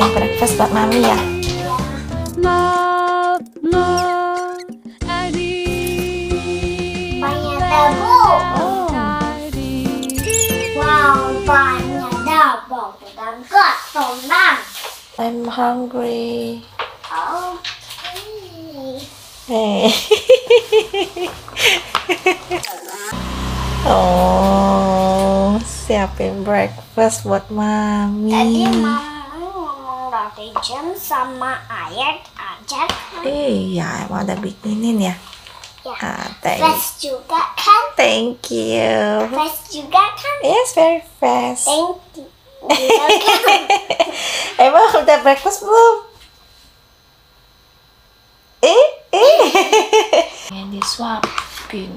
siapin breakfast buat mami ya. Banyak debu. Wow, banyak debu dan kotoran. I'm hungry. Okay. Oh, siapin breakfast buat mami. Tadi mama ngomong roti jam sama ayat aja kan? Iya, emang udah bikinin ya. Ya. Thanks. Fresh juga kan? Thank you. Fresh juga kan? Yes, very fast. Thank you. Juga kan? Emang udah breakfast belum? Yang disuapin.